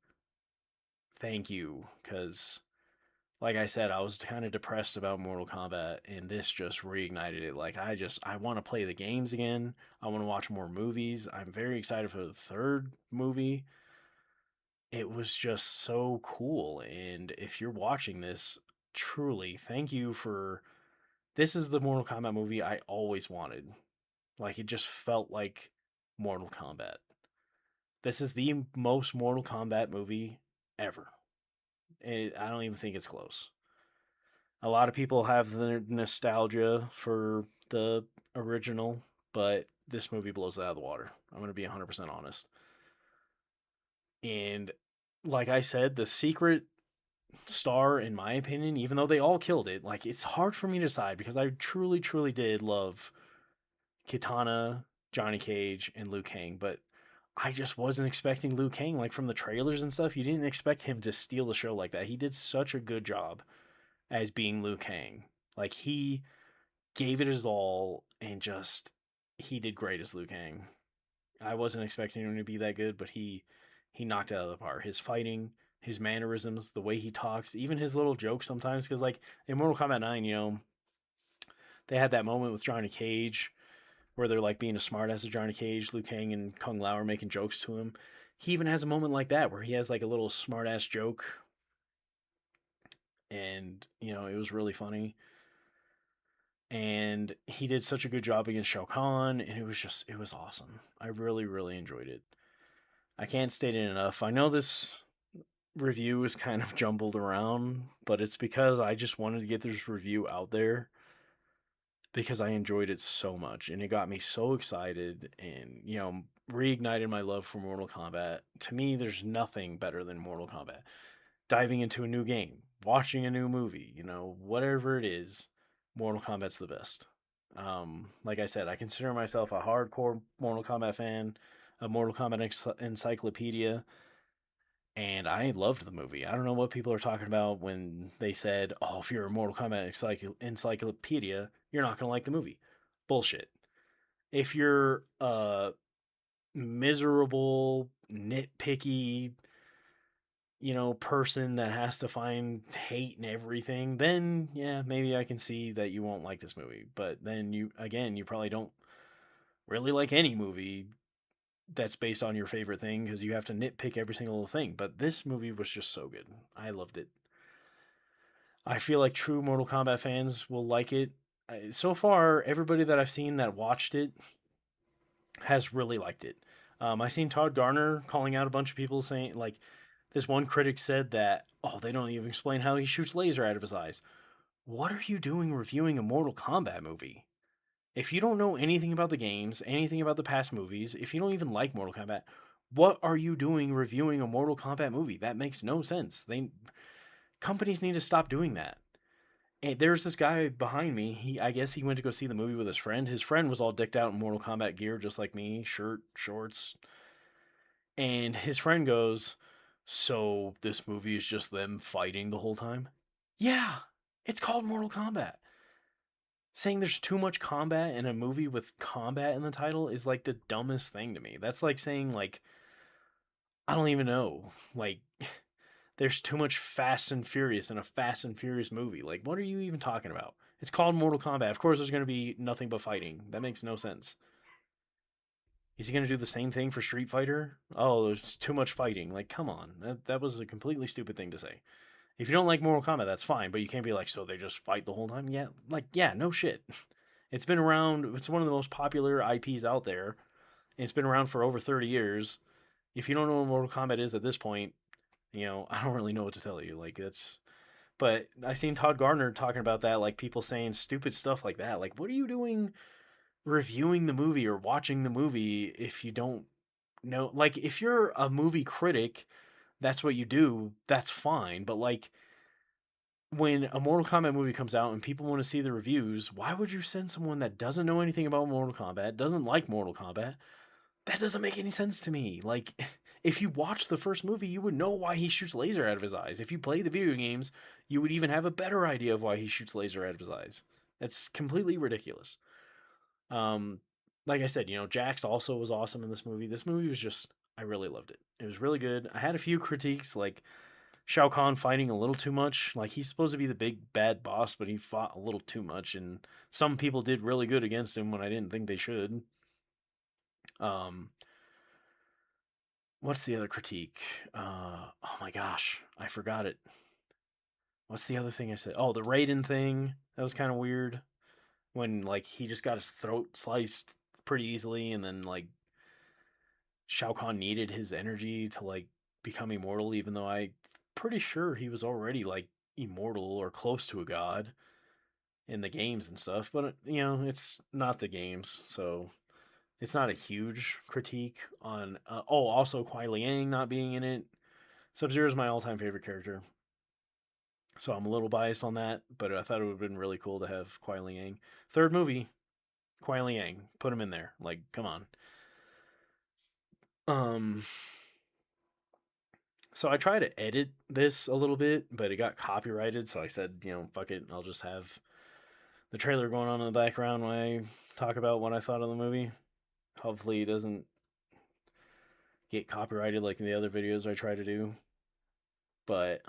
A: thank you because like I said, I was kind of depressed about Mortal Kombat, and this just reignited it. Like I want to play the games again. I want to watch more movies. I'm very excited for the third movie. It was just so cool, and if you're watching this, truly, thank you for. This is the Mortal Kombat movie I always wanted. Like it just felt like Mortal Kombat. This is the most Mortal Kombat movie ever. I don't even think it's close. A lot of people have the nostalgia for the original, but this movie blows it out of the water. I'm going to be 100% honest. And like I said, the secret star, in my opinion, even though they all killed it, like it's hard for me to decide because I truly, truly did love Kitana, Johnny Cage, and Liu Kang. But I just wasn't expecting Liu Kang, like from the trailers and stuff. You didn't expect him to steal the show like that. He did such a good job as being Liu Kang. Like he gave it his all and just he did great as Liu Kang. I wasn't expecting him to be that good, but he knocked it out of the park. His fighting, his mannerisms, the way he talks, even his little jokes sometimes. Because like in Mortal Kombat 9, they had that moment with Johnny Cage where they're like being a smartass to Johnny Cage, Liu Kang and Kung Lao are making jokes to him. He even has a moment like that where he has like a little smartass joke, and it was really funny. And he did such a good job against Shao Kahn, and it was awesome. I really really enjoyed it. I can't state it enough. I know this review is kind of jumbled around, but it's because I just wanted to get this review out there because I enjoyed it so much and it got me so excited and, reignited my love for Mortal Kombat. To me, there's nothing better than Mortal Kombat. Diving into a new game, watching a new movie, whatever it is, Mortal Kombat's the best. Like I said, I consider myself a hardcore Mortal Kombat fan, a Mortal Kombat encyclopedia, and I loved the movie. I don't know what people are talking about when they said, "Oh, if you're a Mortal Kombat encyclopedia, you're not gonna like the movie." Bullshit. If you're a miserable, nitpicky, person that has to find hate in everything, then yeah, maybe I can see that you won't like this movie. But then you probably don't really like any movie that's based on your favorite thing because you have to nitpick every single little thing. But this movie was just so good. I loved it. I feel like true Mortal Kombat fans will like it. So far, everybody that I've seen that watched it has really liked it. I seen Todd Garner calling out a bunch of people saying like this one critic said that they don't even explain how he shoots laser out of his eyes. What are you doing reviewing a Mortal Kombat movie? If you don't know anything about the games, anything about the past movies, if you don't even like Mortal Kombat, what are you doing reviewing a Mortal Kombat movie? That makes no sense. Companies need to stop doing that. And there's this guy behind me. I guess he went to go see the movie with his friend. His friend was all decked out in Mortal Kombat gear, just like me, shirt, shorts. And his friend goes, "So this movie is just them fighting the whole time?" Yeah, it's called Mortal Kombat. Saying there's too much combat in a movie with combat in the title is like the dumbest thing to me. That's like saying like I don't even know. Like there's too much Fast and Furious in a Fast and Furious movie. Like what are you even talking about? It's called Mortal Kombat. Of course there's going to be nothing but fighting. That makes no sense. Is he going to do the same thing for Street Fighter? Oh, there's too much fighting. Like come on. That was a completely stupid thing to say. If you don't like Mortal Kombat, that's fine, but you can't be like, so they just fight the whole time? Yeah, like, yeah, no shit. It's been around, it's one of the most popular IPs out there, and it's been around for over 30 years. If you don't know what Mortal Kombat is at this point, I don't really know what to tell you. Like, that's, but I seen Todd Gardner talking about that, like, people saying stupid stuff like that. Like, what are you doing reviewing the movie or watching the movie if you don't know? Like, if you're a movie critic, that's what you do, that's fine, but like, when a Mortal Kombat movie comes out and people want to see the reviews, why would you send someone that doesn't know anything about Mortal Kombat, doesn't like Mortal Kombat? That doesn't make any sense to me. Like, if you watch the first movie, you would know why he shoots laser out of his eyes. If you play the video games, you would even have a better idea of why he shoots laser out of his eyes. That's completely ridiculous. Um, like I said, Jax also was awesome in this movie. This movie was just, I really loved it. It was really good. I had a few critiques, like Shao Kahn fighting a little too much. Like he's supposed to be the big bad boss, but he fought a little too much, and some people did really good against him when I didn't think they should. Um, what's the other critique? Oh my gosh, I forgot it. What's the other thing I said? Oh, the Raiden thing. That was kind of weird. When like he just got his throat sliced pretty easily, and then like Shao Kahn needed his energy to like become immortal, even though I pretty sure he was already like immortal or close to a god in the games and stuff, but it's not the games, so it's not a huge critique on. Also, Kuai Liang not being in it. Sub Zero is my all-time favorite character, so I'm a little biased on that. But I thought it would have been really cool to have Kuai Liang. Third movie, Kuai Liang, put him in there. Like, come on. Um, so I tried to edit this a little bit, but it got copyrighted. So I said, fuck it. I'll just have the trailer going on in the background when I talk about what I thought of the movie. Hopefully, it doesn't get copyrighted like in the other videos I try to do. But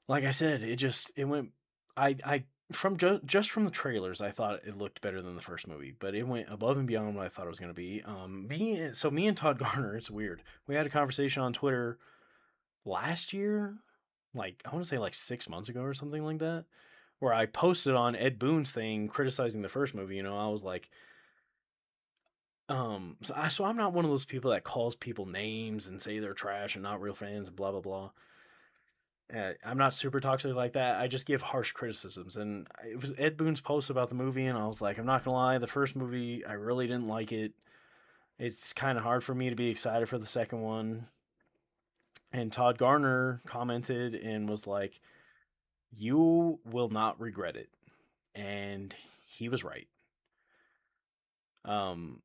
A: like I said, it went. I from just from the trailers, I thought it looked better than the first movie, but it went above and beyond what I thought it was going to be. Me and Todd Garner, it's weird. We had a conversation on Twitter last year, like I want to say like 6 months ago or something like that, where I posted on Ed Boon's thing criticizing the first movie. I was like, so I'm not one of those people that calls people names and say they're trash and not real fans and blah blah blah. I'm not super toxic like that. I just give harsh criticisms, and it was Ed Boon's post about the movie, and I was like, I'm not gonna lie, the first movie I really didn't like it. It's kind of hard for me to be excited for the second one. And Todd Garner commented and was like, "You will not regret it," and he was right. Um,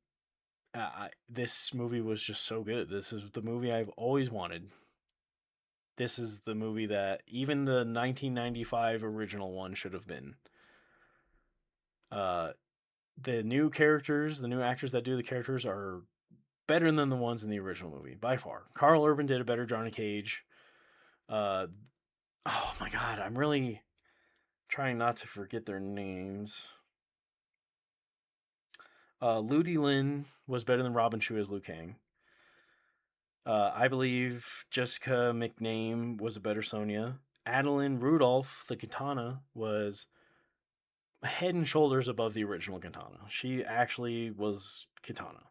A: this movie was just so good. This is the movie I've always wanted. This is the movie that even the 1995 original one should have been. Uh, the new characters, the new actors that do the characters are better than the ones in the original movie by far. Carl Urban did a better Johnny Cage. Uh, oh my god, I'm really trying not to forget their names. Ludi Lin was better than Robin Shu as Liu Kang. I believe Jessica McName was a better Sonya. Adeline Rudolph, the Katana, was head and shoulders above the original Katana. She actually was Katana.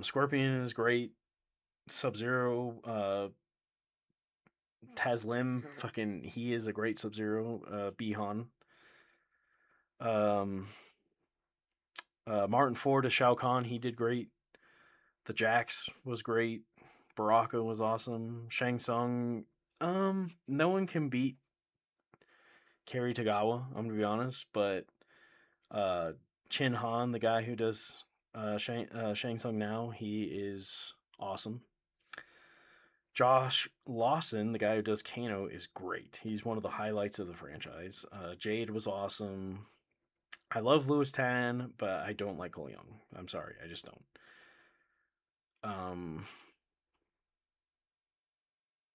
A: Scorpion is great. Sub Zero, Taslim, fucking, he is a great Sub Zero. Bihan. Um, Martin Ford as Shao Kahn, he did great. The Jax was great. Baraka was awesome. Shang Tsung, no one can beat Kerry Tagawa. I'm gonna be honest, but uh, Chin Han, the guy who does Shang Tsung now, he is awesome. Josh Lawson, the guy who does Kano, is great. He's one of the highlights of the franchise. Jade was awesome. I love Louis Tan, but I don't like Cole Young. I'm sorry, I just don't. Um,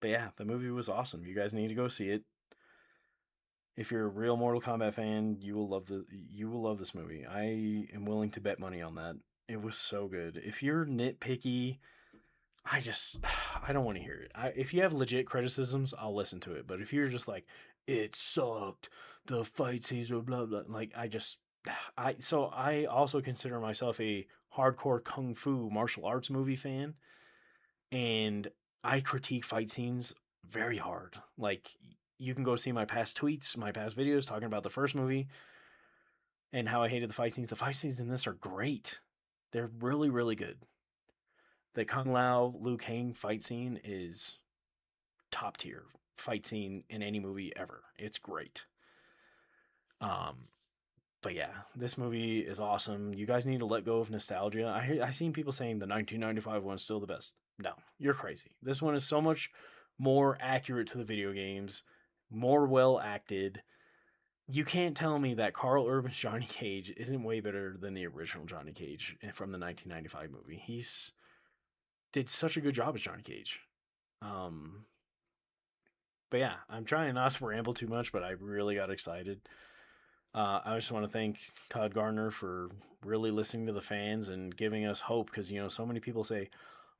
A: but yeah, the movie was awesome. You guys need to go see it. If you're a real Mortal Kombat fan, you will love this movie. I am willing to bet money on that. It was so good. If you're nitpicky, I just I don't want to hear it. If you have legit criticisms, I'll listen to it. But if you're just like it sucked, the fight scenes were blah blah, like I also consider myself a hardcore kung fu martial arts movie fan, and I critique fight scenes very hard. Like you can go see my past tweets, my past videos talking about the first movie and how I hated the fight scenes. The fight scenes in this are great. They're really really good. The Kung Lao Liu Kang fight scene is top tier fight scene in any movie ever. It's great. Um, but yeah, this movie is awesome. You guys need to let go of nostalgia. I seen people saying the 1995 one is still the best. No, you're crazy. This one is so much more accurate to the video games, more well acted. You can't tell me that Carl Urban's Johnny Cage isn't way better than the original Johnny Cage from the 1995 movie. He's did such a good job as Johnny Cage. Um, but yeah, I'm trying not to ramble too much, but I really got excited. I just want to thank Todd Garner for really listening to the fans and giving us hope because, so many people say,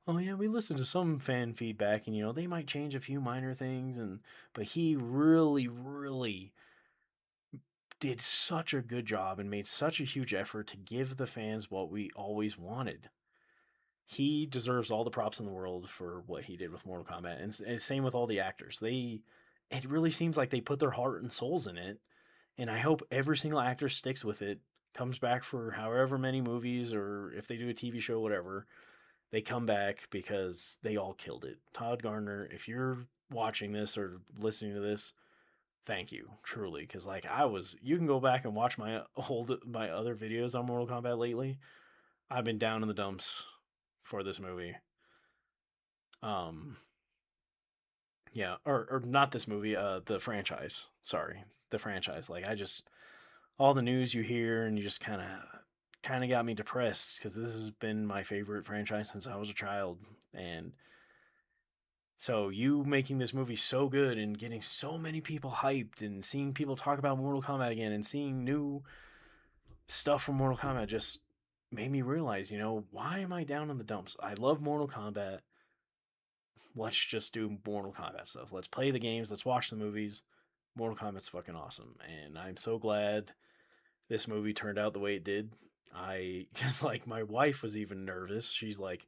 A: oh, yeah, we listened to some fan feedback and, they might change a few minor things. But he really, really did such a good job and made such a huge effort to give the fans what we always wanted. He deserves all the props in the world for what he did with Mortal Kombat. And same with all the actors. It really seems like they put their heart and souls in it. And I hope every single actor sticks with it, comes back for however many movies, or if they do a TV show, whatever, they come back because they all killed it. Todd Garner, if you're watching this or listening to this, thank you, truly. Because like you can go back and watch my other videos on Mortal Kombat lately. I've been down in the dumps for this movie. Um, yeah, or not this movie. The franchise. Sorry, the franchise. Like I just all the news you hear, and you just kind of got me depressed because this has been my favorite franchise since I was a child, and so you making this movie so good and getting so many people hyped and seeing people talk about Mortal Kombat again and seeing new stuff from Mortal Kombat just made me realize, why am I down in the dumps? I love Mortal Kombat. Let's just do Mortal Kombat stuff. Let's play the games. Let's watch the movies. Mortal Kombat's fucking awesome, and I'm so glad this movie turned out the way it did. Because like my wife was even nervous. She's like,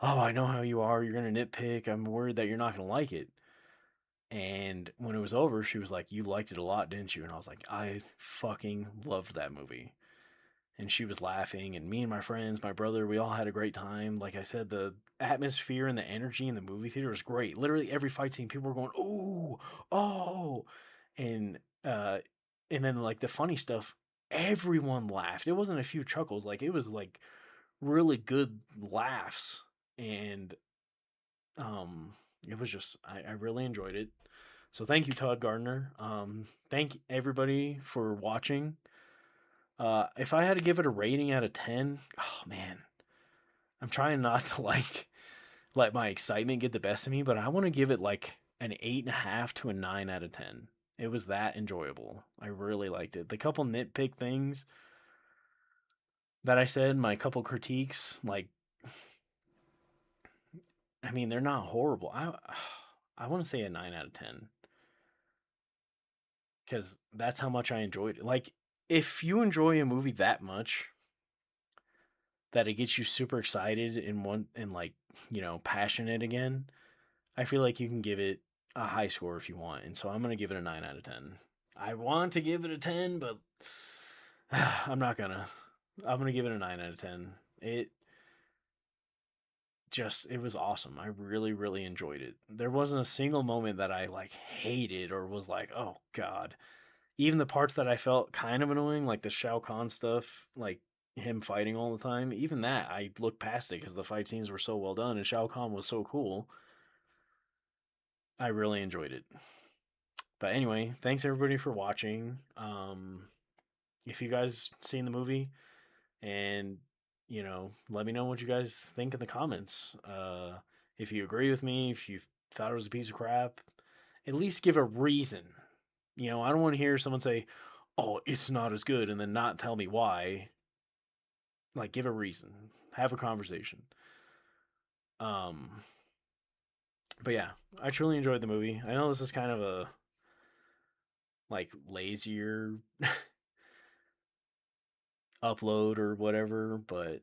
A: "Oh, I know how you are. You're gonna nitpick. I'm worried that you're not gonna like it." And when it was over, she was like, "You liked it a lot, didn't you?" And I was like, "I fucking loved that movie." And she was laughing, and me and my friends, my brother, we all had a great time. Like I said, the atmosphere and the energy in the movie theater was great. Literally every fight scene, people were going, "Ooh, oh," and uh, and then like the funny stuff, everyone laughed. It wasn't a few chuckles, like it was like really good laughs, and it was just I really enjoyed it. So thank you, Todd Gardner. Thank everybody for watching. If I had to give it a rating out of 10, oh man, I'm trying not to like let my excitement get the best of me, but I want to give it like an 8.5 to a 9 out of 10. It was that enjoyable. I really liked it. The couple nitpick things that I said, my couple critiques, like, I mean, they're not horrible. I want to say a 9 out of 10 because that's how much I enjoyed it. Like, if you enjoy a movie that much, that it gets you super excited and like passionate again, I feel like you can give it a high score if you want, and so I'm gonna give it a 9 out of 10. I want to give it a 10, but I'm not gonna. I'm gonna give it a 9 out of 10. It was awesome. I really really enjoyed it. There wasn't a single moment that I like hated or was like, oh god. Even the parts that I felt kind of annoying, like the Shao Kahn stuff, like him fighting all the time, even that I looked past it because the fight scenes were so well done and Shao Kahn was so cool. I really enjoyed it. But anyway, thanks everybody for watching. If you guys seen the movie, and let me know what you guys think in the comments. If you agree with me, if you thought it was a piece of crap, at least give a reason. I don't want to hear someone say, "Oh, it's not as good," and then not tell me why. Like, give a reason, have a conversation. Um, but yeah, I truly enjoyed the movie. I know this is kind of a like lazier upload or whatever, but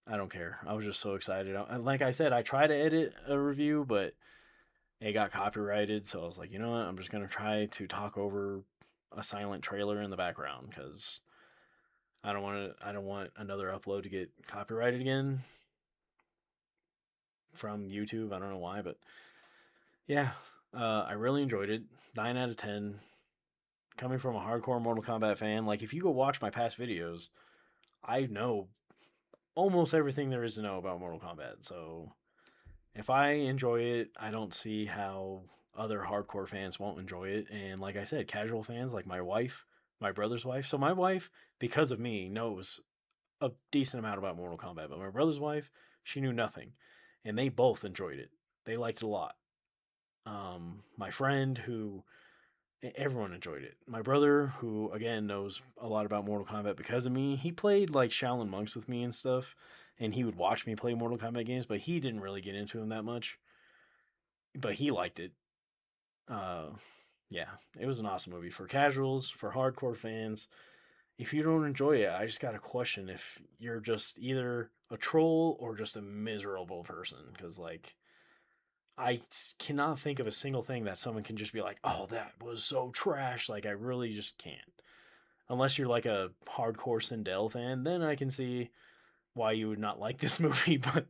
A: I don't care. I was just so excited. Like I said, I tried to edit a review, but it got copyrighted. So I was like, you know what? I'm just gonna try to talk over a silent trailer in the background because I don't want to. I don't want another upload to get copyrighted again from YouTube. I don't know why, but yeah, I really enjoyed it. 9 out of 10. Coming from a hardcore Mortal Kombat fan, like if you go watch my past videos, I know almost everything there is to know about Mortal Kombat. So if I enjoy it, I don't see how other hardcore fans won't enjoy it. And like I said, casual fans like my wife, my brother's wife. So my wife, because of me, knows a decent amount about Mortal Kombat, but my brother's wife, she knew nothing. And they both enjoyed it. They liked it a lot. My friend who everyone enjoyed it. My brother, who again knows a lot about Mortal Kombat because of me, he played like Shaolin Monks with me and stuff, and he would watch me play Mortal Kombat games, but he didn't really get into them that much. But he liked it. Uh, yeah, it was an awesome movie for casuals, for hardcore fans. If you don't enjoy it, I just got a question if you're just either a troll or just a miserable person, because like cannot think of a single thing that someone can just be like, "Oh, that was so trash." Like I really just can't. Unless you're like a hardcore Sindel fan, then I can see why you would not like this movie. But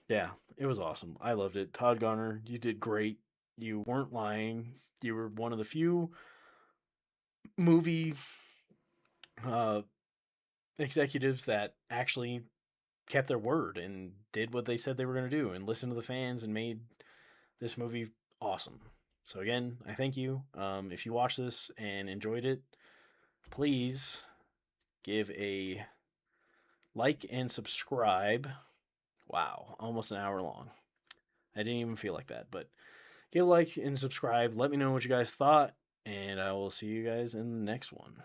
A: yeah, it was awesome. I loved it. Todd Garner, you did great. You weren't lying. You were one of the few movie uh, executives that actually kept their word and did what they said they were going to do and listened to the fans and made this movie awesome. So again, I thank you. If you watched this and enjoyed it, please give a like and subscribe. Wow, almost an hour long. I didn't even feel like that, but give a like and subscribe. Let me know what you guys thought, and I will see you guys in the next one.